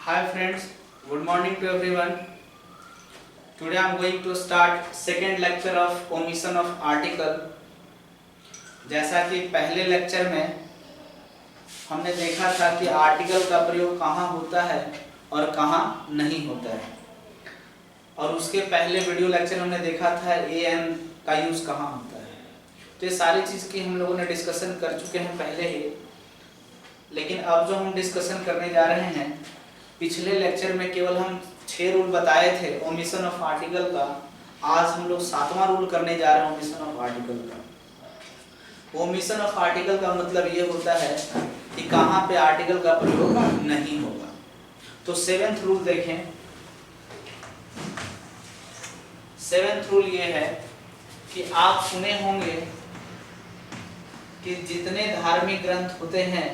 Hi friends, good morning to everyone. Today I am going to start second lecture of omission of article. जैसा कि पहले lecture में हमने देखा था कि आर्टिकल का प्रयोग कहाँ होता है और कहाँ नहीं होता है, और उसके पहले वीडियो लेक्चर हमने देखा था एन का यूज कहाँ होता है। तो ये सारी चीज़ की हम लोगों ने डिस्कशन कर चुके हैं पहले ही, लेकिन अब जो हम डिस्कशन करने जा रहे हैं, पिछले लेक्चर में केवल हम 6 रूल बताए थे ओमिशन ऑफ आर्टिकल का। आज हम लोग 7वां रूल करने जा रहे हैं ओमिशन ऑफ आर्टिकल का। ओमिशन ऑफ आर्टिकल का मतलब ये होता है कि कहाँ पे आर्टिकल का प्रयोग नहीं होगा। तो 7th रूल देखें। 7th रूल ये है कि आप सुने होंगे कि जितने धार्मिक ग्रंथ होते हैं,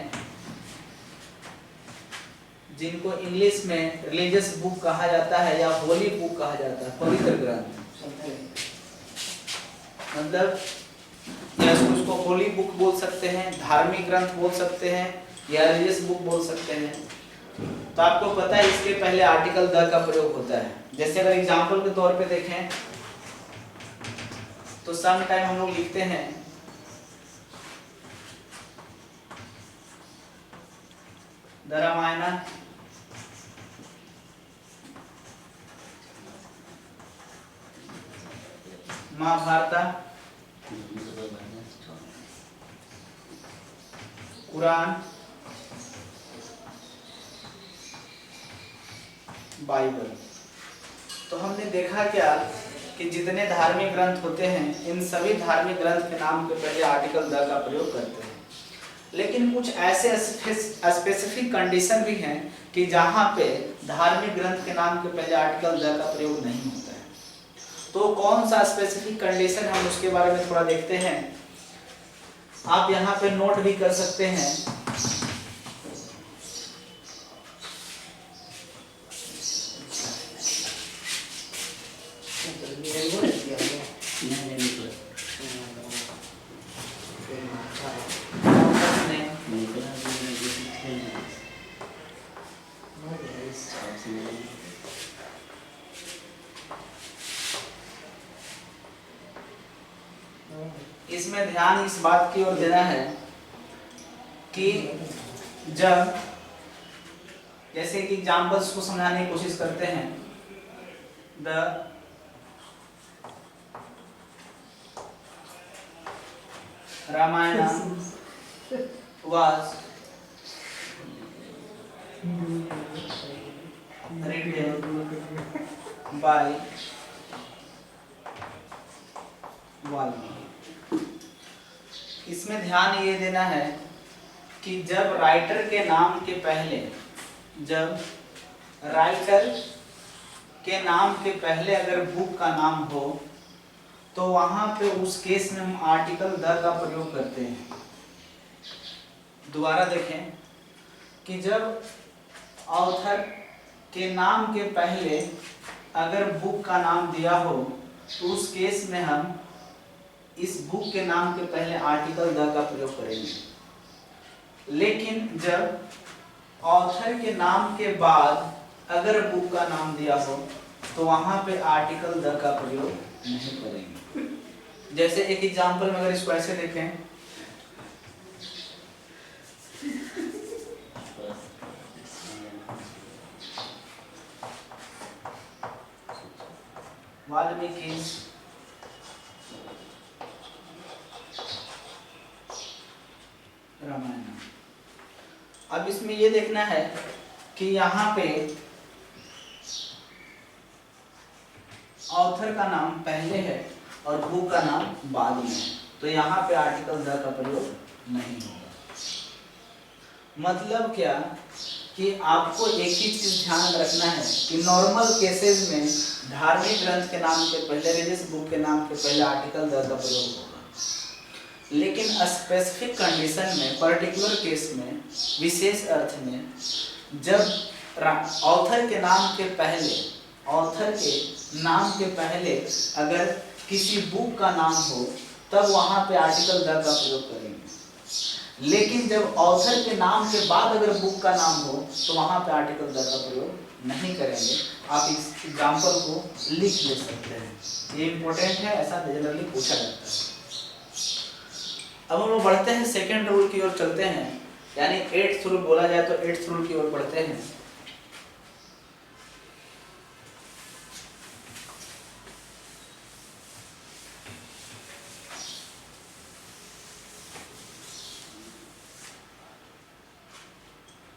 जिनको इंग्लिश में रिलीजियस बुक कहा जाता है या होली बुक कहा जाता है, पवित्र ग्रंथ, मतलब या उसको होली बुक बोल सकते हैं, धार्मिक ग्रंथ बोल सकते हैं या रिलीजियस बुक बोल सकते हैं। तो आपको पता है इसके पहले आर्टिकल द का प्रयोग होता है। जैसे अगर एग्जांपल के तौर पे देखें तो सम टाइम हम लोग लिखते हैं द रामायण, महाभारत, कुरान, बाइबल। तो हमने देखा क्या कि जितने धार्मिक ग्रंथ होते हैं, इन सभी धार्मिक ग्रंथ के नाम के पहले आर्टिकल द का प्रयोग करते हैं। लेकिन कुछ ऐसे स्पेसिफिक कंडीशन भी हैं कि जहाँ पे धार्मिक ग्रंथ के नाम के पहले आर्टिकल द का प्रयोग नहीं होता है। तो कौन सा स्पेसिफिक कंडीशन हम उसके बारे में थोड़ा देखते हैं। आप यहाँ पे नोट भी कर सकते हैं। इसमें ध्यान इस बात की ओर देना है कि जब जैसे कि एग्जाम्पल्स को समझाने की कोशिश करते हैं, the Ramayana was written by Valmiki. इसमें ध्यान ये देना है कि जब राइटर के नाम के पहले, जब राइटर के नाम के पहले अगर बुक का नाम हो तो वहां पे उस केस में हम आर्टिकल द का प्रयोग करते हैं। दोबारा देखें कि जब ऑथर के नाम के पहले अगर बुक का नाम दिया हो तो उस केस में हम इस बुक के नाम के पहले आर्टिकल द का प्रयोग करेंगे। लेकिन जब ऑथर के नाम के बाद अगर बुक का नाम दिया हो तो वहां पे आर्टिकल द का प्रयोग नहीं करेंगे। जैसे एक एग्जांपल में अगर इसको ऐसे देखें, वाल्मीकि रामायण। अब इसमें ये देखना है कि यहाँ पे ऑथर का नाम पहले है और बुक का नाम बाद में है, तो यहाँ पे आर्टिकल द का प्रयोग नहीं होगा। मतलब क्या कि आपको एक ही चीज ध्यान रखना है कि नॉर्मल केसेस में धार्मिक ग्रंथ के नाम के पहले, रिलीजियस बुक के नाम के पहले आर्टिकल द का प्रयोग होगा। लेकिन स्पेसिफिक कंडीशन में, पर्टिकुलर केस में, विशेष अर्थ में, जब ऑथर के नाम के पहले, ऑथर के नाम के पहले अगर किसी बुक का नाम हो तब वहां पे आर्टिकल द का प्रयोग करेंगे। लेकिन जब ऑथर के नाम के बाद अगर बुक का नाम हो तो वहां पे आर्टिकल द का प्रयोग नहीं करेंगे। आप इस एग्जाम्पल को लिख ले सकते हैं, ये इंपॉर्टेंट है, ऐसा जनरली पूछा जाता है। अब हम लोग बढ़ते हैं सेकेंड रूल की ओर चलते हैं, यानी 8th रूल बोला जाए तो 8th रूल की ओर बढ़ते हैं।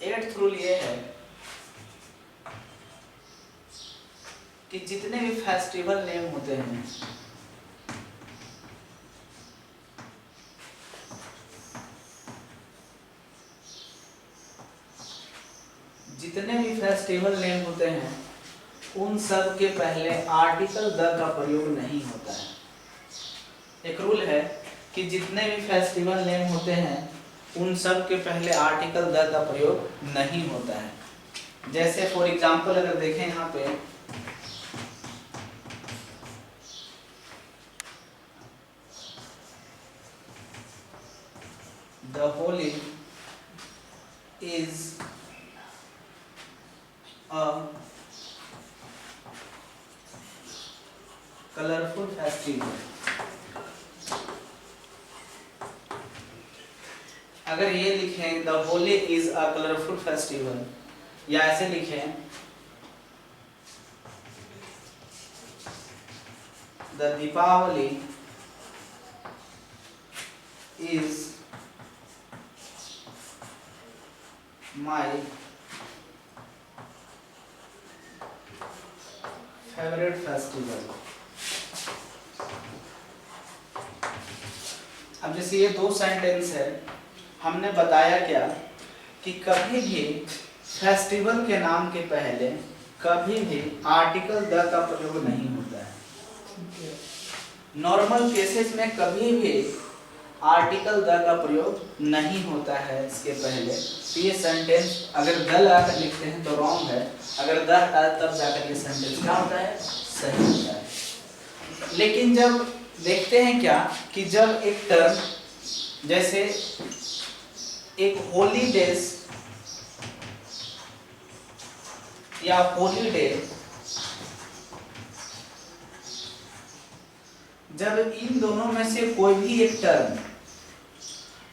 एट्थ रूल ये है कि जितने भी फेस्टिवल नेम होते हैं उन सब के पहले आर्टिकल द का प्रयोग नहीं होता है। एक रूल है कि जितने भी फेस्टिवल नेम होते हैं उन सब के पहले आर्टिकल द का प्रयोग नहीं होता है। जैसे फॉर एग्जांपल अगर देखें यहाँ पे the Holi is a colourful festival, अगर ये लिखें the Holi is a colourful festival, या ऐसे लिखें the Deepawali is my favourite festival. अब जैसे ये दो सेंटेंस है, हमने बताया क्या कि कभी भी फेस्टिवल के नाम के पहले कभी भी आर्टिकल द का प्रयोग नहीं होता है। नॉर्मल केसेस में कभी भी आर्टिकल द का प्रयोग नहीं होता है इसके पहले। तो ये सेंटेंस अगर द लगाकर लिखते हैं तो रॉन्ग है, अगर द तब जाकर ये सेंटेंस क्या होता है, सही होता है। लेकिन जब देखते हैं क्या कि जब एक टर्म जैसे एक हॉलीडेज या हॉलीडे, जब इन दोनों में से कोई भी एक टर्म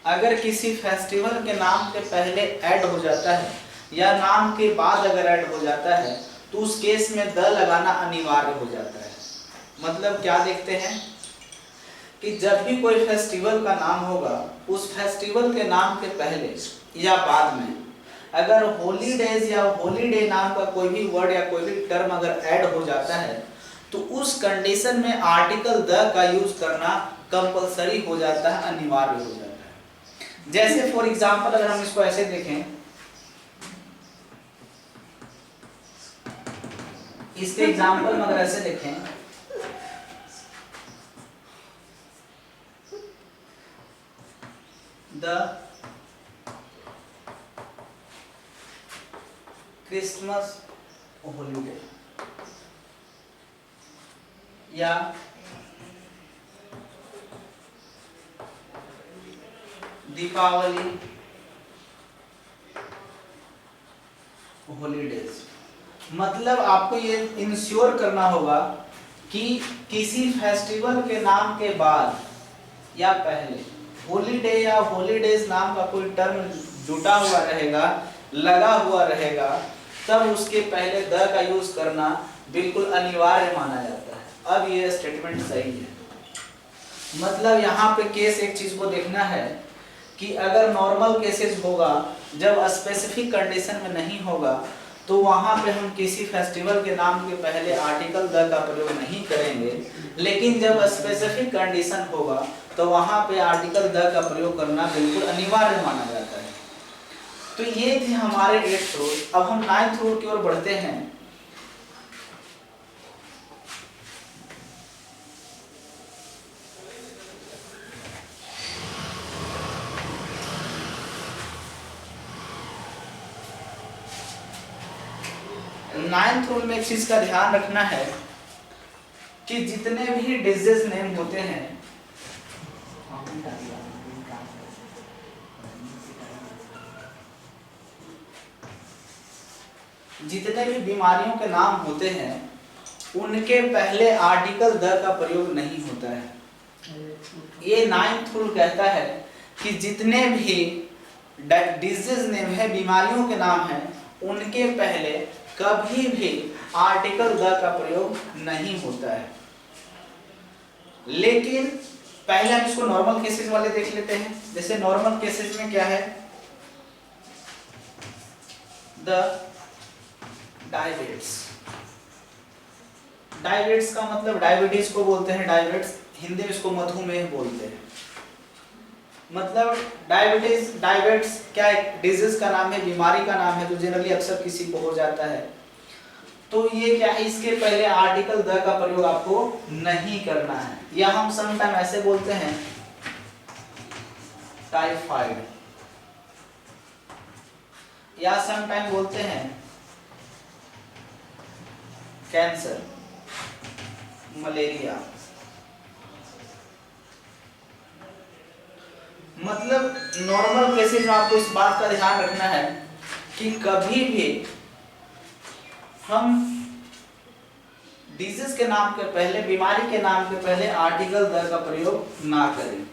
अगर किसी फेस्टिवल के नाम के पहले ऐड हो जाता है या नाम के बाद अगर ऐड हो जाता है तो उस केस में द लगाना अनिवार्य हो जाता है। मतलब क्या देखते हैं कि जब भी कोई फेस्टिवल का नाम होगा उस फेस्टिवल के नाम के पहले या बाद में अगर हॉलीडेज या हॉलीडे नाम का कोई भी वर्ड या कोई भी टर्म अगर ऐड हो जाता है तो उस कंडीशन में आर्टिकल द का यूज करना कंपलसरी हो जाता है, अनिवार्य हो जाता है। जैसे फॉर एग्जांपल अगर हम इसको ऐसे देखें, इसके एग्जांपल में अगर ऐसे देखें द क्रिसमस हॉलीडे या दीपावली हॉलीडेज। मतलब आपको ये इंश्योर करना होगा कि किसी फेस्टिवल के नाम के बाद या पहले हॉलीडे या हॉलीडेज नाम का कोई टर्म जुटा हुआ रहेगा, लगा हुआ रहेगा, तब उसके पहले द का यूज करना बिल्कुल अनिवार्य माना जाता है। अब ये स्टेटमेंट सही है। मतलब यहाँ पे केस एक चीज को देखना है कि अगर नॉर्मल केसेस होगा जब स्पेसिफिक कंडीशन में नहीं होगा तो वहां पे हम किसी फेस्टिवल के नाम के पहले आर्टिकल द का प्रयोग नहीं करेंगे, लेकिन जब स्पेसिफिक कंडीशन होगा तो वहां पे आर्टिकल द का प्रयोग करना बिल्कुल अनिवार्य माना जाता है। तो ये थे हमारे 8th रूल। अब हम 9th रूल की ओर बढ़ते हैं। नाइन्थ रूल में एक चीज का ध्यान रखना है कि जितने भी डिजीज नेम होते हैं जितने भी बीमारियों के नाम होते हैं उनके पहले आर्टिकल द का प्रयोग नहीं होता है। ये 9th रूल कहता है कि जितने भी डिजीज नेम है, बीमारियों के नाम है, उनके पहले कभी भी आर्टिकल द का प्रयोग नहीं होता है। लेकिन पहले हम इसको नॉर्मल केसेस वाले देख लेते हैं। जैसे नॉर्मल केसेस में क्या है, द डायबिटिस। डायबिटिस का मतलब डायबिटीज को बोलते हैं डायबिटिस, हिंदी में इसको मधुमेह बोलते हैं। मतलब डायबिटिस क्या है, डिजीज का नाम है, बीमारी का नाम है, जो जनरली अक्सर किसी को हो जाता है। तो ये क्या है, इसके पहले आर्टिकल द का प्रयोग आपको नहीं करना है। या हम समटाइम ऐसे बोलते हैं टाइफाइड, या समटाइम बोलते हैं कैंसर, मलेरिया। मतलब नॉर्मल केसेस में आपको इस बात का ध्यान रखना है कि कभी भी हम डिजीज के नाम के पहले, बीमारी के नाम के पहले आर्टिकल द का प्रयोग ना करें।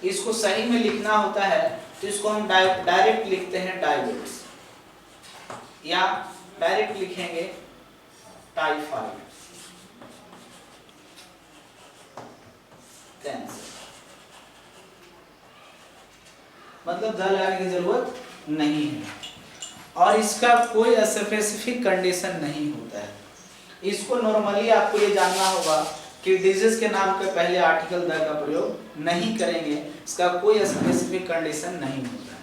इसको सही में लिखना होता है तो इसको हम डायरेक्ट लिखते हैं डायबिटीज, या डायरेक्ट लिखेंगे टाइफाइड, कैंसर। मतलब द लगाने की जरूरत नहीं है, और इसका कोई स्पेसिफिक कंडीशन नहीं होता है। इसको नॉर्मली आपको ये जानना होगा कि डिजीज के नाम के पहले आर्टिकल द का प्रयोग नहीं करेंगे, इसका कोई स्पेसिफिक कंडीशन नहीं होता है।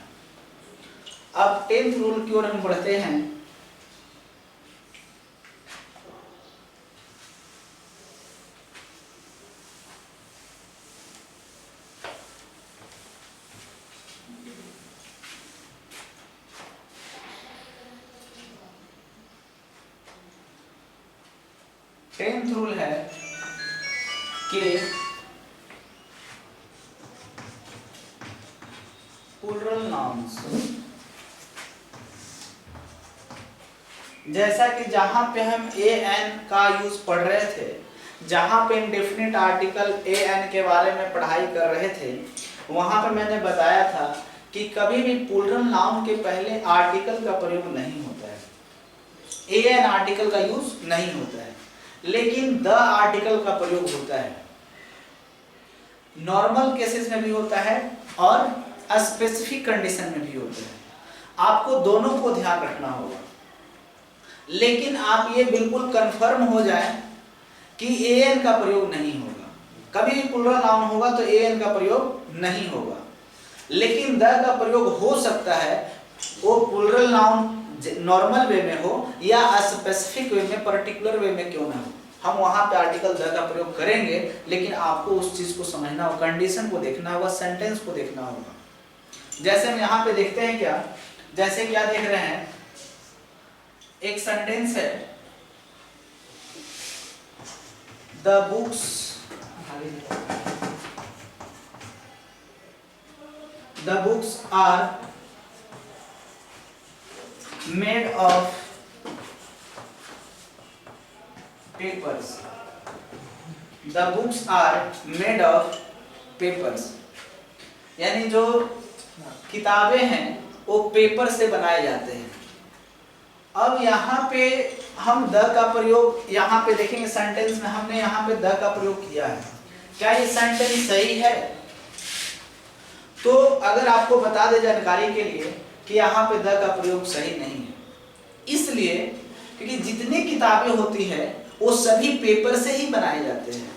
अब 10th रूल की ओर हम बढ़ते हैं। टेंथ रूल है कि प्लूरल नाउन्स, जैसा कि जहां पे हम ए एन का यूज पढ़ रहे थे, जहां पे इंडेफिनिट आर्टिकल ए एन के बारे में पढ़ाई कर रहे थे, वहां पे मैंने बताया था कि कभी भी प्लूरल नाउन के पहले आर्टिकल का प्रयोग नहीं होता है, ए एन आर्टिकल का यूज नहीं होता है, लेकिन द आर्टिकल का प्रयोग होता है। नॉर्मल केसेस में भी होता है और स्पेसिफिक कंडीशन में भी होता है। आपको दोनों को ध्यान रखना होगा, लेकिन आप ये बिल्कुल कंफर्म हो जाए कि ए एन का प्रयोग नहीं होगा। कभी भी प्लूरल नाउन होगा तो ए एन का प्रयोग नहीं होगा, लेकिन द का प्रयोग हो सकता है। वो प्लूरल नाउन नॉर्मल वे में हो या स्पेसिफिक वे में, पर्टिकुलर वे में क्यों ना हो, हम वहां पे आर्टिकल द का प्रयोग करेंगे। लेकिन आपको उस चीज को समझना होगा, कंडीशन को देखना होगा, सेंटेंस को देखना होगा। जैसे हम यहाँ पे देखते हैं क्या, जैसे क्या देख रहे हैं, एक सेंटेंस है, the books are made of papers. The books are made of papers, यानी जो किताबें हैं वो पेपर से बनाए जाते हैं। अब यहाँ पे हम द का प्रयोग, यहाँ पे देखेंगे सेंटेंस में हमने यहाँ पे द का प्रयोग किया है। क्या ये सेंटेंस सही है? तो अगर आपको बता दे जानकारी के लिए कि यहाँ पे द का प्रयोग सही नहीं है, इसलिए क्योंकि जितनी किताबें होती है वो सभी पेपर से ही बनाए जाते हैं,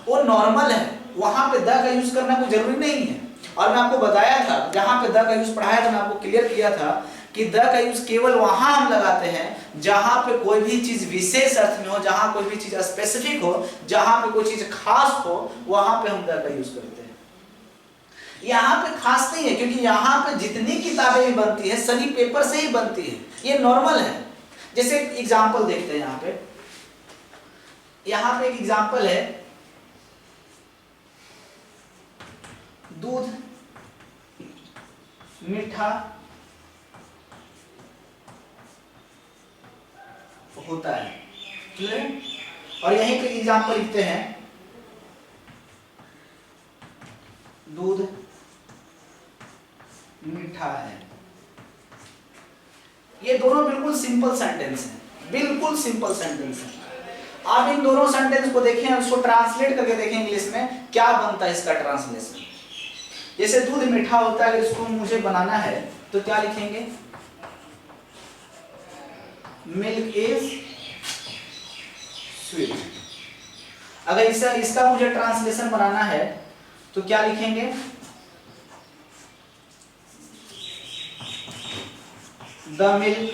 वो नॉर्मल है, वहां पे द का यूज करना कोई जरूरी नहीं है। और मैं आपको बताया था, जहां पे द का यूज पढ़ाया था, मैं आपको क्लियर किया था कि द का यूज केवल वहां हम लगाते हैं जहां पे कोई भी चीज विशेष अर्थ में हो, जहां कोई भी चीज स्पेसिफिक हो, जहां पे कोई चीज खास हो, वहां पे हम द का यूज करते हैं। यहाँ पे खास नहीं है, क्योंकि यहाँ पे जितनी किताबें भी बनती है सभी पेपर से ही बनती है, ये नॉर्मल है। जैसे एग्जाम्पल देखते हैं, यहाँ पे एक एग्जाम्पल है, दूध मीठा होता है। क्लियर है? और यहीं पे एग्जाम्पल लिखते हैं, दूध मीठा है। ये दोनों बिल्कुल सिंपल सेंटेंस हैं, बिल्कुल सिंपल सेंटेंस है। आप इन दोनों सेंटेंस को देखें, उसको ट्रांसलेट करके देखें इंग्लिश में, क्या बनता है इसका ट्रांसलेशन। जैसे दूध मीठा होता है, अगर इसको मुझे बनाना है तो क्या लिखेंगे, मिल्क इज स्वीट। अगर इसका मुझे ट्रांसलेशन बनाना है तो क्या लिखेंगे, द मिल्क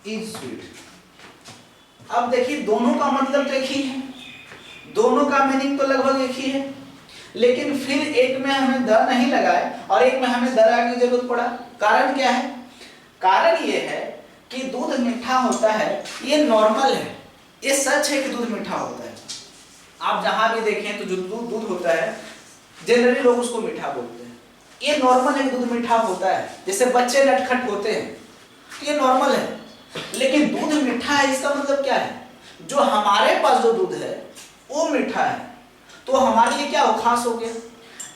इज स्वीट। अब देखिए दोनों का मतलब तो एक ही है, दोनों का मीनिंग तो लगभग एक ही है, लेकिन फिर एक में हमें द नहीं लगाए और एक में हमें द लगाने की जरूरत पड़ा। कारण क्या है? कारण ये है कि दूध मीठा होता है, ये नॉर्मल है, ये सच है कि दूध मीठा होता है। आप जहां भी देखें तो जो दूध होता है जनरली लोग उसको मीठा बोलते हैं, ये नॉर्मल है कि दूध मीठा होता है। जैसे बच्चे नटखट होते हैं, ये नॉर्मल है, लेकिन दूध मीठा है इसका मतलब क्या है, जो हमारे पास जो दूध है वो मीठा है, तो हमारे लिए क्या हो, खास हो गया।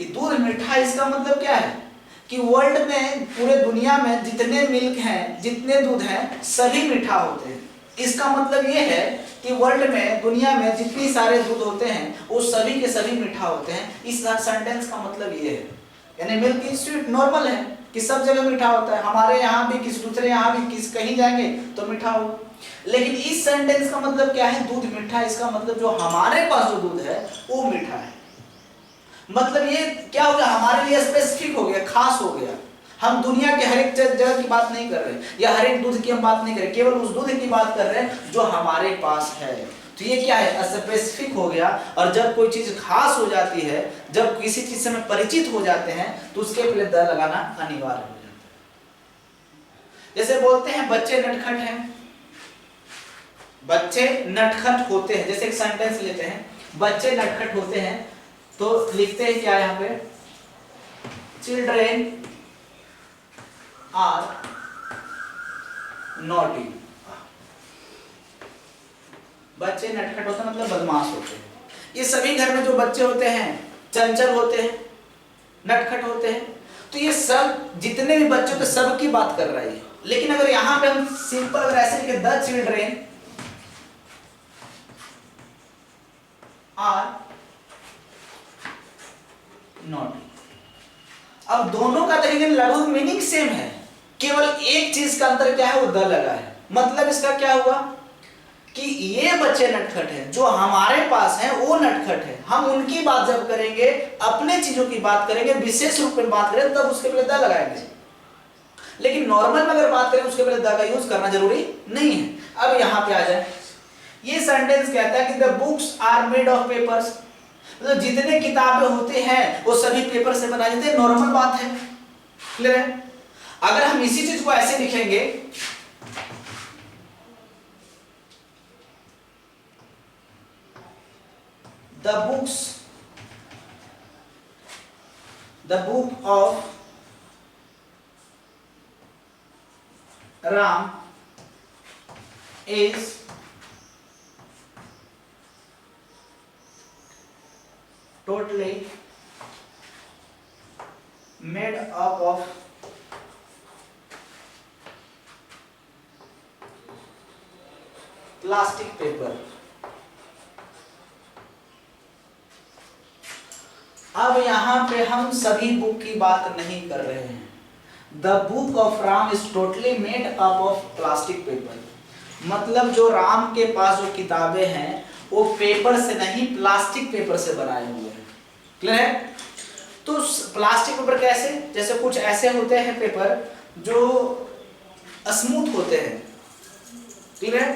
ये दूध मीठा है इसका मतलब क्या है कि वर्ल्ड में, पूरे दुनिया में जितने मिल्क हैं, जितने दूध हैं, सभी मीठा होते हैं। इसका मतलब ये है कि वर्ल्ड में, दुनिया में जितने सारे दूध होते हैं वो सभी के सभी मीठा होते हैं। इस सेंटेंस का मतलब ये है, यानी मिल्क इज स्वीट नॉर्मल है कि सब जगह मीठा होता है, हमारे यहाँ भी, किसी दूसरे यहाँ भी, किसी कहीं जाएंगे तो मीठा होगा। लेकिन इस सेंटेंस का मतलब क्या है, दूध मीठा, इसका मतलब जो हमारे पास जो दूध है वो मीठा है। मतलब ये क्या हो गया, हमारे लिए स्पेसिफिक हो गया, खास हो गया। हम दुनिया के हर एक जगह की बात नहीं कर रहे या हर एक दूध की हम बात नहीं कर रहे, केवल उस दूध की बात कर रहे हैं जो हमारे पास है। तो ये क्या है, स्पेसिफिक हो गया। और जब कोई चीज खास हो जाती है, जब किसी चीज से हम परिचित हो जाते हैं तो उसके पहले द लगाना अनिवार्य हो जाता है। जैसे बोलते हैं बच्चे नटखट हैं, बच्चे नटखट होते हैं। जैसे एक सेंटेंस लेते हैं, बच्चे नटखट होते हैं, तो लिखते हैं क्या यहाँ पे, चिल्ड्रेन आर नॉटी। बच्चे नटखट होते हैं मतलब बदमाश होते हैं। ये सभी घर में जो बच्चे होते हैं चंचल होते हैं, नटखट होते हैं। तो ये सब जितने भी बच्चे होते सब की बात कर रहा है। लेकिन अगर यहां पे हम सिंपल अगर ऐसे लिखे, द चिल्ड्रेन आर नॉटी, अब दोनों का तरीके लगभग मीनिंग सेम है, केवल एक चीज का अंतर क्या है, वो द लगा है। मतलब इसका क्या हुआ कि ये बच्चे नटखट हैं, जो हमारे पास हैं वो नटखट है। हम उनकी बात जब करेंगे, अपने चीजों की बात करेंगे, विशेष रूप में बात करें, तब उसके पहले द लगाएंगे। लेकिन नॉर्मल में अगर बात करें उसके पहले द का यूज करना जरूरी नहीं है। अब यहां पे आ जाए, ये सेंटेंस कहता है कि the books are made of papers, मतलब जितने किताबें होते हैं वो सभी पेपर से बनाए जाते हैं। नॉर्मल बात है, क्लियर है। अगर हम इसी चीज को ऐसे लिखेंगे, the book of Ram is totally made up of plastic paper। अब यहां पे हम सभी बुक की बात नहीं कर रहे हैं। The book of Ram is totally made up of plastic paper, मतलब जो राम के पास जो किताबें हैं वो पेपर से नहीं प्लास्टिक पेपर से बनाए हुए हैं। क्लियर है। तो प्लास्टिक पेपर कैसे, जैसे कुछ ऐसे होते हैं पेपर जो स्मूथ होते हैं, क्लियर है।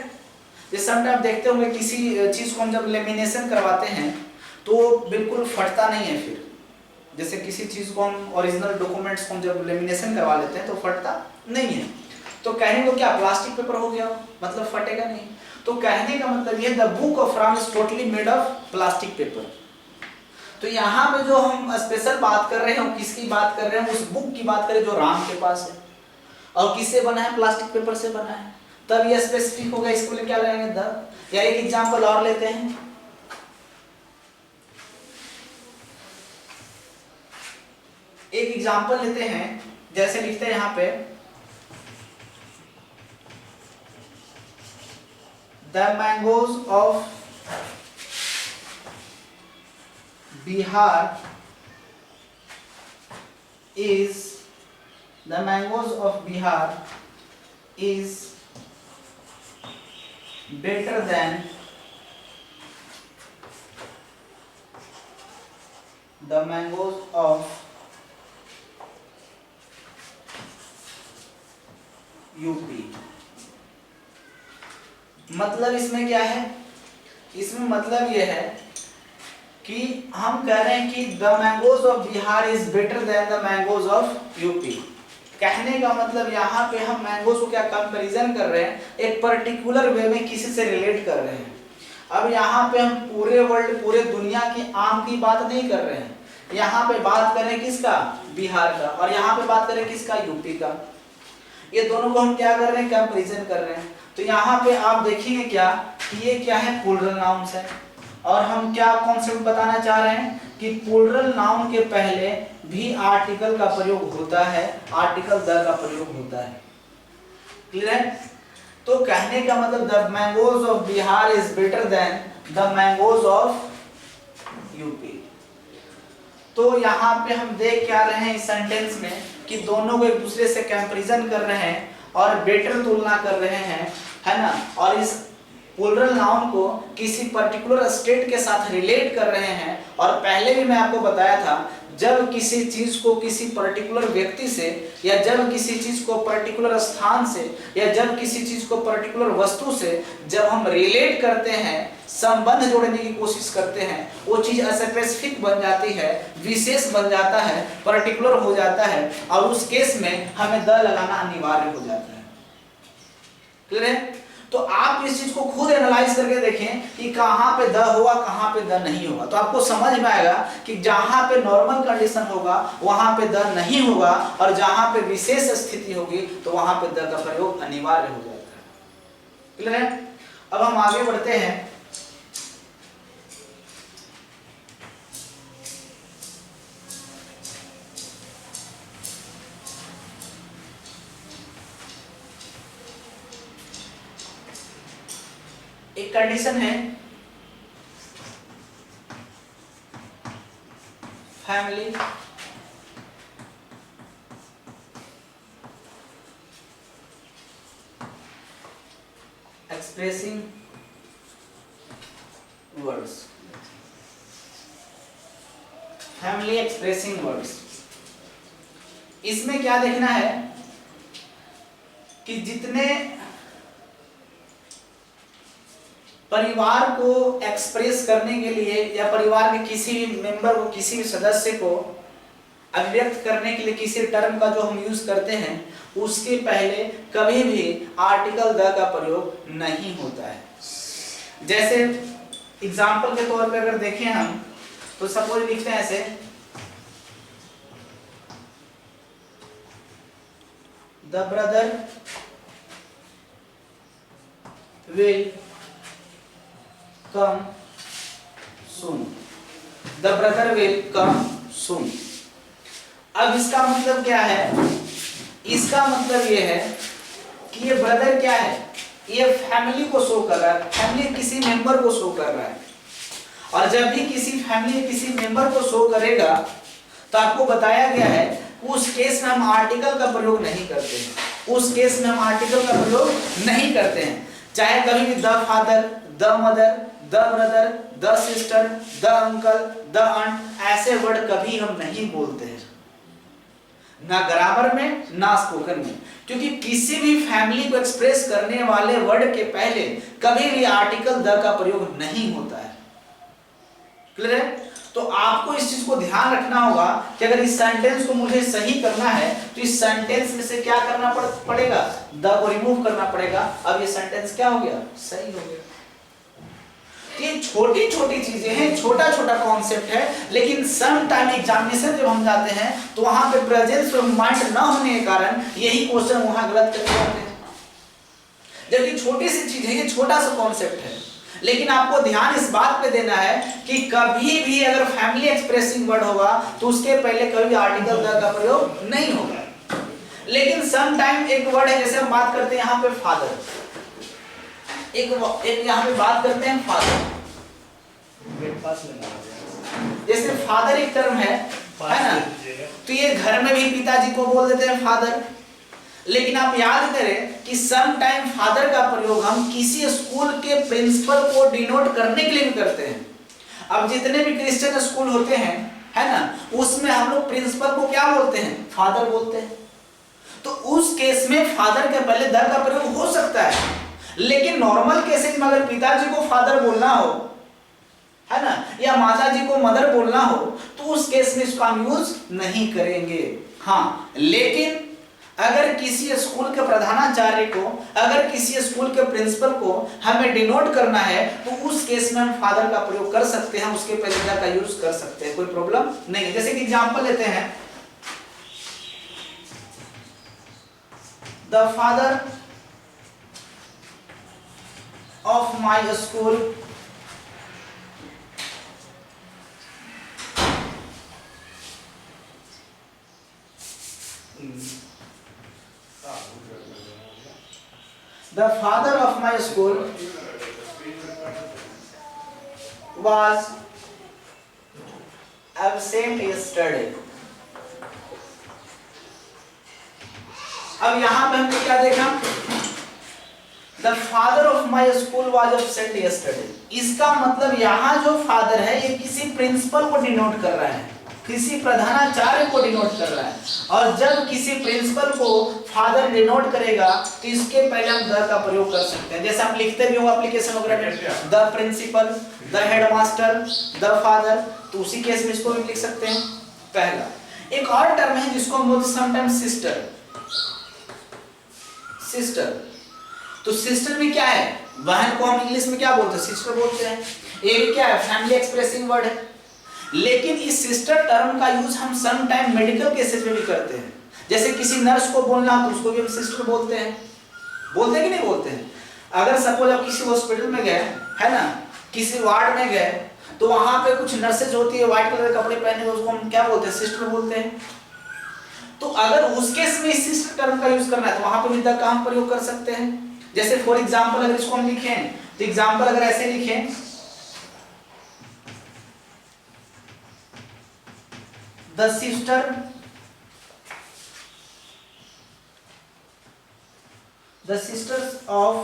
जैसे समटाइम देखते होंगे किसी चीज को हम जब लेमिनेशन करवाते हैं तो बिल्कुल फटता नहीं है। फिर जैसे किसी चीज को हम ओरिजिनल डॉक्यूमेंट्स को जब लेमिनेशन करवा लेते हैं तो फटता नहीं है। तो कहने को क्या, प्लास्टिक पेपर हो गया, मतलब फटेगा नहीं। तो कहने का मतलब ये, the book of Ram is totally made of plastic paper. तो यहाँ पे जो हम स्पेशल बात कर रहे हैं, किसकी बात कर रहे हैं, उस बुक की बात करें जो राम के पास है। और किससे बना है, प्लास्टिक पेपर से बना है, तब ये स्पेसिफिक होगा, इसके लिए क्या लगाएंगे द। या एक एग्जांपल और लेते हैं, एक एग्जांपल लेते हैं, जैसे लिखते हैं यहाँ पे the mangoes of Bihar is the mangoes of Bihar is better than the mangoes of UP. मतलब इसमें क्या है, इसमें मतलब यह है कि हम कह रहे हैं कि the mangoes of Bihar is better than the mangoes of UP. कहने का मतलब यहाँ पे हम मैंगोज को क्या कंपैरिजन कर रहे हैं, एक पर्टिकुलर वे में किसी से रिलेट कर रहे हैं। अब यहाँ पे हम पूरे वर्ल्ड, पूरे दुनिया की आम की बात नहीं कर रहे हैं, यहाँ पे बात कर रहे हैं किसका, बिहार का, और यहाँ पे बात कर रहे हैं किसका, यूपी का। ये दोनों को हम क्या कर रहे हैं, कंपैरिजन कर रहे हैं। तो यहाँ पे आप देखिए क्या कि ये क्या है, प्लूरल नाउन्स है, और हम क्या कॉन्सेप्ट बताना चाह रहे हैं कि प्लूरल नाउन के पहले भी आर्टिकल का प्रयोग होता है, आर्टिकल द का प्रयोग होता है। क्लियर है? तो कहने का मतलब the mangoes of Bihar is better than the mangoes of UP. तो यहाँ पे हम देख क्या रहे हैं इस सेंटेंस में कि दोनों को एक दूसरे से कंपैरिजन कर रहे हैं और बेटर तुलना कर रहे हैं, है ना, और इस प्लूरल नाउन को किसी पर्टिकुलर स्टेट के साथ रिलेट कर रहे हैं। और पहले भी मैं आपको बताया था, जब किसी चीज को किसी पर्टिकुलर व्यक्ति से, या जब किसी चीज को पर्टिकुलर स्थान से, या जब किसी चीज को पर्टिकुलर वस्तु से जब हम रिलेट करते हैं, संबंध जोड़ने की कोशिश करते हैं, वो चीज स्पेसिफिक बन जाती है, विशेष बन जाता है, पर्टिकुलर हो जाता है, और उस केस में हमें द लगाना अनिवार्य हो जाता है। क्लियर है? तो आप इस चीज को खुद एनालाइज करके देखें कि कहां पे द होगा, कहां पे द नहीं होगा, तो आपको समझ में आएगा कि जहां पे नॉर्मल कंडीशन होगा वहां पे द नहीं होगा, और जहां पे विशेष स्थिति होगी तो वहां पे द का प्रयोग अनिवार्य हो जाता है। क्लियर है? अब हम आगे बढ़ते हैं। एक कंडीशन है family expressing words, family expressing words. इसमें क्या देखना है कि जितने परिवार को एक्सप्रेस करने के लिए, या परिवार के किसी भी मेंबर को, किसी भी सदस्य को अभिव्यक्त करने के लिए किसी टर्म का जो हम यूज करते हैं, उसके पहले कभी भी आर्टिकल द का प्रयोग नहीं होता है। जैसे एग्जाम्पल के तौर पे अगर देखें हम, तो सपोज लिखते हैं ऐसे, the brother will come soon, the brother will come soon। अब इसका मतलब क्या है, इसका मतलब ये है कि ये ब्रदर क्या है, ये फैमिली को शो कर रहा है, फैमिली किसी मेंबर को शो कर रहा है। और जब भी किसी फैमिली किसी मेंबर को शो करेगा तो आपको बताया गया है उस केस में हम आर्टिकल का प्रयोग नहीं करते हैं, उस केस में हम आर्टिकल का प्रयोग नहीं करते हैं। चाहे कभी भी the father, the mother, the brother, the sister, the uncle, the aunt, ऐसे वर्ड कभी हम नहीं बोलते हैं, ना ग्रामर में ना स्पोकन में, क्योंकि किसी भी फैमिली को एक्सप्रेस करने वाले वर्ड के पहले कभी भी आर्टिकल द का प्रयोग नहीं होता है। क्लियर है? तो आपको इस चीज को ध्यान रखना होगा कि अगर इस सेंटेंस को मुझे सही करना है तो इस सेंटेंस में से क्या करना पड़ेगा, द को रिमूव करना पड़ेगा। अब ये सेंटेंस क्या हो गया, सही हो गया। तो ये छोटी छोटी चीजें हैं, छोटा छोटा कॉन्सेप्ट है, लेकिन सम टाइम एग्जामिनेशन जब हम जाते हैं तो वहां पे प्रेजेंस ऑफ माइंड ना होने के कारण यही क्वेश्चन वहां गलत कर जाते हैं। जबकि छोटी सी चीज है, ये छोटा सा कॉन्सेप्ट है, लेकिन आपको ध्यान इस बात पे देना है कि कभी भी अगर फैमिली एक्सप्रेसिंग वर्ड होगा तो उसके पहले कभी आर्टिकल द का प्रयोग नहीं होगा। लेकिन सम टाइम एक वर्ड है, जैसे हम बात करते हैं यहाँ पे फादर, एक यहाँ पे बात करते हैं फादर, जैसे फादर एक टर्म है ना, तो ये घर में भी पिताजी को बोल देते हैं फादर। लेकिन आप याद करें कि सम टाइम फादर का प्रयोग हम किसी स्कूल के प्रिंसिपल को डिनोट करने के लिए भी करते हैं। अब जितने भी क्रिश्चियन स्कूल होते हैं, है ना, उसमें हम लोग प्रिंसिपल को क्या बोलते हैं? फादर बोलते हैं। तो उस केस में फादर के पहले द का प्रयोग हो सकता है, लेकिन नॉर्मल केसेस में अगर पिताजी को फादर बोलना हो, है ना, या माता जी को मदर बोलना हो, तो उस केस में इसका हम यूज नहीं करेंगे। हाँ, लेकिन अगर किसी स्कूल के प्रधानाचार्य को, अगर किसी स्कूल के प्रिंसिपल को हमें डिनोट करना है तो उस केस में हम फादर का प्रयोग कर सकते हैं, उसके पहले द का यूज कर सकते हैं, कोई प्रॉब्लम नहीं है। जैसे कि एग्जांपल लेते हैं, the father of my school The father of my school was absent yesterday. अब यहां पे हमने क्या देखा? The father of my school was absent yesterday. इसका मतलब यहां जो फादर है ये किसी प्रिंसिपल को डिनोट कर रहा है, किसी प्रधानाचार्य को डिनोट कर रहा है। और जब किसी प्रिंसिपल को फादर डिनोट करेगा तो इसके पहले हम द का प्रयोग कर सकते हैं। जैसे हम लिखते भी हो एप्लीकेशन वगैरह में, the principal, the headmaster, the father, तो उसी केस में इसको भी लिख सकते हैं पहला। एक और टर्म है जिसको हम बोलते हैं समटाइम्स सिस्टर। सिस्टर, तो सिस्टर में क्या है? बहन को हम इंग्लिश में क्या बोलते हैं? सिस्टर बोलते हैं। ये भी क्या है? फैमिली एक्सप्रेसिंग वर्ड है। लेकिन इस सिस्टर टर्म का यूज हम सम टाइम मेडिकल केसेस में भी करते हैं। जैसे किसी नर्स को बोलना तो उसको भी हम सिस्टर बोलते हैं। बोलते हैं कि नहीं बोलते हैं? अगर सपोज आप किसी हॉस्पिटल में गए, है ना, किसी वार्ड में गए, तो वहां पे कुछ नर्सेज होती है व्हाइट कलर के कपड़े पहने हुए, उसको हम क्या बोलते हैं? सिस्टर बोलते हैं। तो अगर उस केस में सिस्टर टर्म का यूज करना है तो वहां पे भी द का हम प्रयोग कर सकते हैं। जैसे फॉर एग्जांपल अगर इसको हम लिखें तो एग्जांपल अगर ऐसे लिखें, the sister the sisters of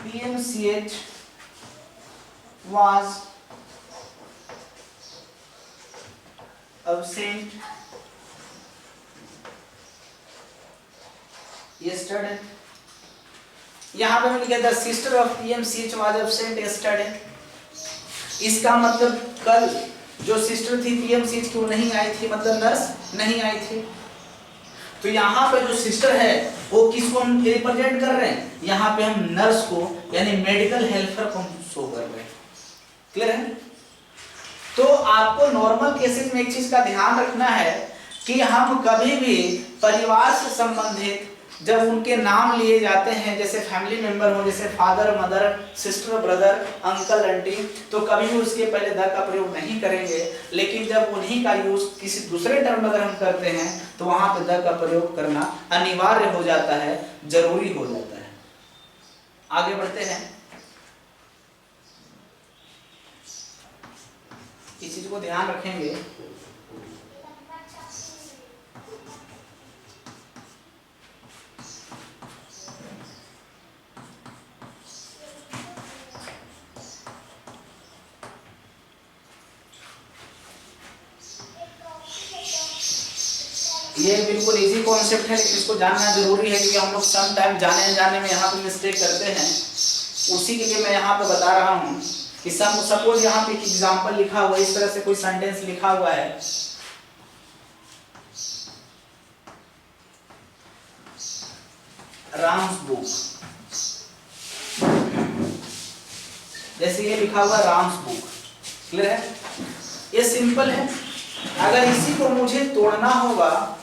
PMCH was absent yesterday। यहाँ पे मैंने लिखा the sister of PMCH was absent yesterday. इसका मतलब कल जो सिस्टर थी PMCH की वो नहीं आई थी, मतलब नर्स नहीं आई थी। तो यहाँ पे जो सिस्टर है वो किसको हम रिप्रेजेंट कर रहे हैं? यहाँ पे हम नर्स को, यानी मेडिकल हेल्पर को हम शो कर रहे हैं। क्लियर है? तो आपको नॉर्मल केसेस में एक चीज का ध्यान रखना है कि हम कभी भी परिवार से संबंधित जब उनके नाम लिए जाते हैं, जैसे फैमिली मेंबर हो, जैसे father, mother, sister, brother, uncle, aunty, तो कभी भी उसके पहले द का प्रयोग नहीं करेंगे। लेकिन जब उन्हीं का यूज किसी दूसरे टर्म अगर हम करते हैं तो वहां पे द का प्रयोग करना अनिवार्य हो जाता है, जरूरी हो जाता है। आगे बढ़ते हैं, इस चीज को ध्यान रखेंगे। ये बिल्कुल इजी कॉन्सेप्ट है, लेकिन इसको जानना जरूरी है क्योंकि हम लोग सम टाइम जाने अनजाने में यहाँ पे मिस्टेक करते हैं। उसी के लिए मैं यहाँ पे बता रहा हूँ कि सपोज यहाँ पे एक एग्जांपल लिखा हुआ है, इस तरह से कोई सेंटेंस लिखा हुआ है, राम्स बुक, जैसे ये लिखा हुआ राम्स बुक, क्लियर है? ये सिंपल है। अगर इसी को मुझे तोड़ना होगा,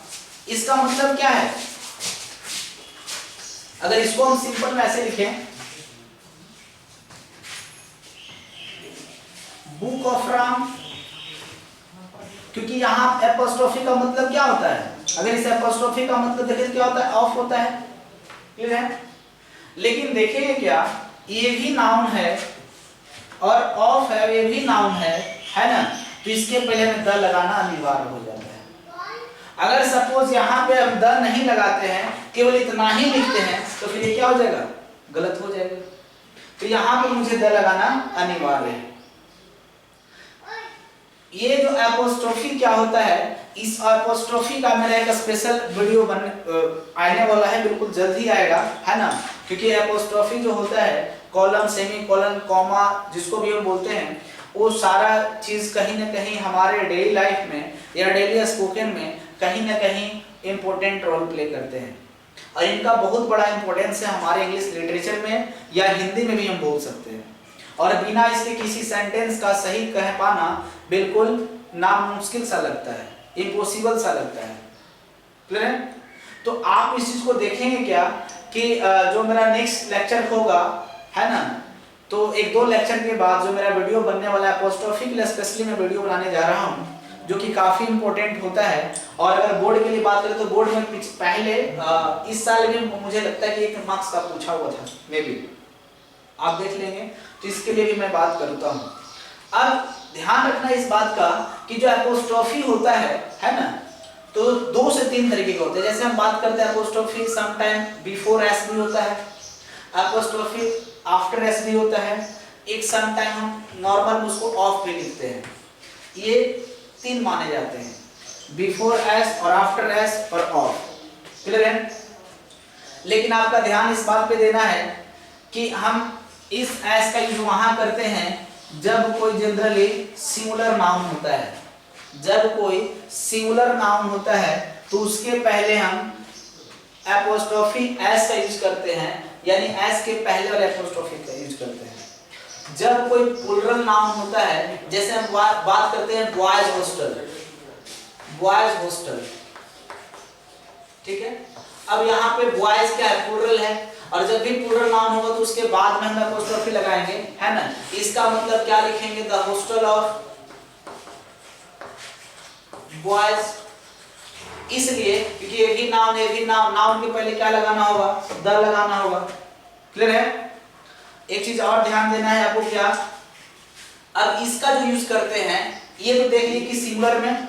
इसका मतलब क्या है? अगर इसको हम सिंपल में ऐसे लिखें, बुक ऑफ राम, क्योंकि यहां एपोस्ट्रोफी का मतलब क्या होता है? अगर इस एपोस्ट्रोफी का मतलब देखें क्या होता है? ऑफ होता है, क्लियर है? लेकिन देखिए क्या, ये भी नाउन है और ऑफ है, ये भी नाउन है ना? तो इसके पहले हमें द लगाना अनिवार्य हो जाता है। अगर सपोज यहाँ पे हम द नहीं लगाते हैं, केवल इतना ही लिखते हैं, तो फिर ये क्या हो जाएगा? गलत हो जाएगा। तो यहाँ पे मुझे द लगाना अनिवार्य है। ये जो एपोस्ट्रोफी क्या होता है, इस एपोस्ट्रोफी का मेरा एक स्पेशल वीडियो आने वाला है, बिल्कुल जल्द ही आएगा, है ना? क्योंकि एपोस्ट्रोफी जो होता है, कॉलम, सेमीकोलन, कॉमा, जिसको भी हम बोलते हैं, वो सारा चीज कहीं ना कहीं हमारे डेली लाइफ में या डेली स्पोकन में कहीं ना कहीं इंपॉर्टेंट रोल प्ले करते हैं, और इनका बहुत बड़ा इंपॉर्टेंस है हमारे इंग्लिश लिटरेचर में या हिंदी में भी हम बोल सकते हैं। और बिना इसके किसी सेंटेंस का सही कह पाना बिल्कुल नामुमकिन सा लगता है, इम्पॉसिबल सा लगता है, क्लियर है? तो आप इस चीज को देखेंगे क्या कि जो मेरा नेक्स्ट लेक्चर होगा, है ना, तो एक दो लेक्चर के बाद जो मेरा वीडियो बनने वाला है एपोस्ट्रोफी के लिए स्पेशली मैं वीडियो बनाने जा रहा हूँ, जो कि काफी इंपॉर्टेंट होता है। और अगर बोर्ड के लिए बात करें तो बोर्ड में पहले इस साल में मुझे लगता है कि 1 मार्क्स का पूछा हुआ था, मे बी आप देख लेंगे, तो इसके लिए भी मैं बात करता हूँ। अब ध्यान रखना इस बात का कि जो एपोस्ट्रोफी होता है ना, तो 2 से 3 तरीके के होते हैं। जैसे हम बात करते हैं एपोस्ट्रोफी समटाइम बिफोर एस भी होता है, एपोस्ट्रोफी आफ्टर एस भी होता है, एक समटाइम हम नॉर्मल उसको ऑफ भी लिखते हैं। ये 3 माने जाते हैं, बिफोर एस और आफ्टर एस और ऑफ, क्लियर है? लेकिन आपका ध्यान इस बात पे देना है कि हम इस एस का यूज वहां करते हैं जब कोई जनरली सिंगुलर नाउन होता है। जब कोई सिंगुलर नाउन होता है तो उसके पहले हम एपोस्ट्रोफी एस का यूज करते हैं, यानी एस के पहले वाले एपोस्ट्रोफी का यूज करते हैं। जब कोई प्लूरल नाउन होता है, जैसे हम बात करते हैं बॉयज हॉस्टल, बॉयज हॉस्टल, ठीक है? अब यहाँ पे बॉयज क्या है? प्लूरल है, और जब भी प्लूरल नाउन होगा तो उसके बाद में हम एपोस्ट्रोफी लगाएंगे, है ना? इसका मतलब क्या लिखेंगे? द हॉस्टल ऑफ बॉयज, इसलिए क्योंकि ये भी नाउन, नाउन के पहले क्या लगाना होगा? द लगाना होगा, क्लियर है? एक चीज और ध्यान देना है आपको, क्या? अब इसका जो यूज करते हैं, ये तो देख लिए कि सिंगुलर में,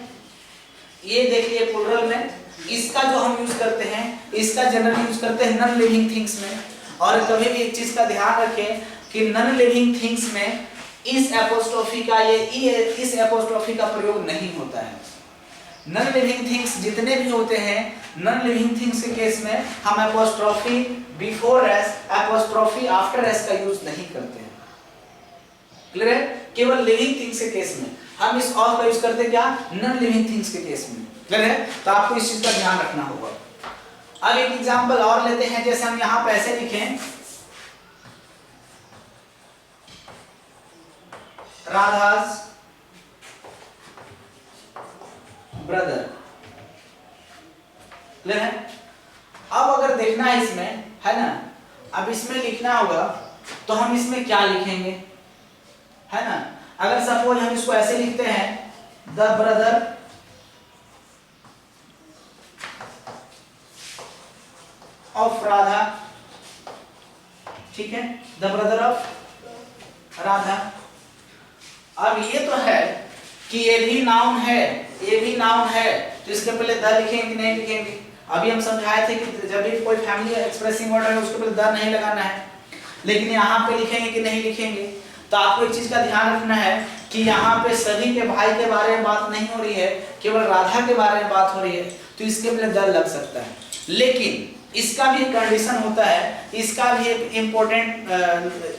ये देख लिए प्लूरल में। इसका जो हम यूज करते हैं, इसका जनरली यूज करते हैं नॉन लिविंग थिंग्स में। और कभी भी एक चीज का ध्यान रखें कि नॉन लिविंग थिंग्स में इस एपोस्ट्रोफी का इस एपोस्ट्रोफी का प्रयोग नहीं होता है। नॉन लिविंग थिंग्स जितने भी होते हैं, नॉन लिविंग थिंग्स के केस में हम apostrophe before S, apostrophe after S का यूज नहीं करते हैं, क्लियर है? केवल लिविंग थिंग्स के केस में हम इस ऑफ का यूज करते हैं, क्या? नॉन लिविंग थिंग्स के केस में, क्लियर है? तो आपको इस चीज का ध्यान रखना होगा। अब एक एग्जांपल और लेते हैं, जैसे हम यहां पे ऐसे लिखें, राधाज ब्रदर, क्लियर है? अब अगर देखना है इसमें, है ना, अब इसमें लिखना होगा तो हम इसमें क्या लिखेंगे, है ना? अगर सपोज हम इसको ऐसे लिखते हैं, द ब्रदर ऑफ राधा, ठीक है, द ब्रदर ऑफ राधा। अब ये तो है कि ये भी नाउन है, ये भी नाउन है, तो इसके पहले द लिखेंगे कि नहीं लिखेंगे? अभी हम समझाए थे कि जब भी कोई फैमिली एक्सप्रेसिंग वर्ड है उसके पहले द नहीं लगाना है, लेकिन यहाँ पे लिखेंगे कि नहीं लिखेंगे? तो आपको एक चीज का ध्यान रखना है कि यहाँ पे सभी के भाई के बारे में बात नहीं हो रही है, केवल राधा के बारे में बात हो रही है, तो इसके पहले द लग सकता है। लेकिन इसका भी एक कंडीशन होता है, इसका भी एक इम्पोर्टेंट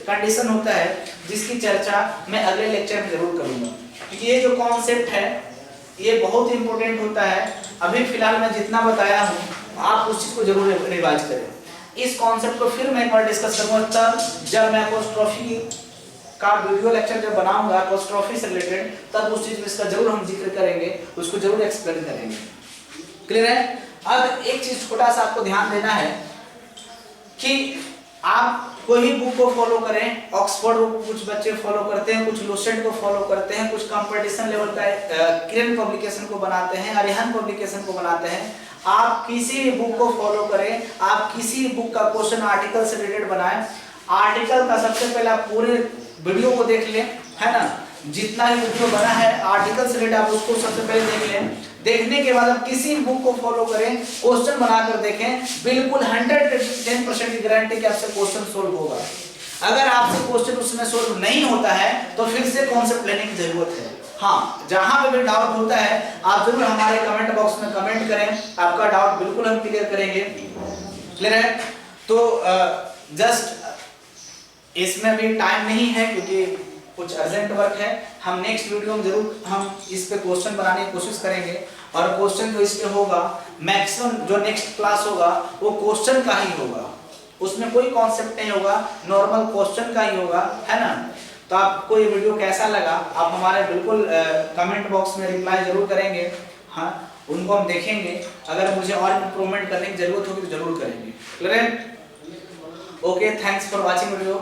कंडीशन होता है जिसकी चर्चा मैं अगले लेक्चर में जरूर करूंगा, क्योंकि ये जो कॉन्सेप्ट है ये बहुत इंपॉर्टेंट होता है। अभी फिलहाल मैं जितना बताया हूँ आप उस चीज को जरूर रिवाइज करें। इस कॉन्सेप्ट को फिर मैं एक बार डिस्कस करूंगा तब जब मैं अपोस्ट्रोफी का वीडियो लेक्चर जब बनाऊंगा अपोस्ट्रोफी से रिलेटेड, तब उस चीज में इसका जरूर हम जिक्र करेंगे, उसको जरूर एक्सप्लेन करेंगे। क्लियर है? अब एक चीज छोटा सा आपको ध्यान देना है कि आप कोई बुक को फॉलो करें, ऑक्सफोर्ड बुक कुछ बच्चे फॉलो करते हैं, कुछ लुसेंट को फॉलो करते हैं, कुछ कंपटीशन लेवल का किरण पब्लिकेशन को बनाते हैं, अरिहंत पब्लिकेशन को बनाते हैं। आप किसी भी बुक को फॉलो करें, आप किसी बुक का क्वेश्चन आर्टिकल से रिलेटेड बनाएं, आर्टिकल का सबसे पहले आप पूरे वीडियो को देख लें, है ना, जितना ही वीडियो बना है आर्टिकल से रिलेटेड आप उसको सबसे पहले देख लें। देखने के बाद आप किसी बुक को फॉलो करें, क्वेश्चन बनाकर देखें, बिल्कुल 110% की गारंटी कि आपसे क्वेश्चन सोल्व होगा। अगर आपसे क्वेश्चन उसमें सोल्व नहीं होता है तो फिर से कॉन्सेप्ट लेने की जरूरत है। हाँ, जहां पे भी डाउट होता है आप जरूर हमारे कमेंट बॉक्स में कमेंट करें, आपका डाउट बिल्कुल हम क्लियर करेंगे। क्लियर है? तो जस्ट इसमें भी टाइम नहीं है क्योंकि कुछ अर्जेंट वर्क है। हम नेक्स्ट वीडियो में जरूर हम इस पे क्वेश्चन बनाने की कोशिश करेंगे, और क्वेश्चन जो इस पे होगा मैक्सिमम जो नेक्स्ट क्लास होगा वो क्वेश्चन का ही होगा, उसमें कोई कॉन्सेप्ट नहीं होगा, नॉर्मल क्वेश्चन का ही होगा, है ना। तो आपको ये वीडियो कैसा लगा आप हमारे बिल्कुल कमेंट बॉक्स में रिप्लाई जरूर करेंगे। हाँ, उनको हम देखेंगे, अगर मुझे और इम्प्रूवमेंट करने की जरूरत होगी तो जरूर करेंगे। क्लियर है? Okay, thanks for watching video.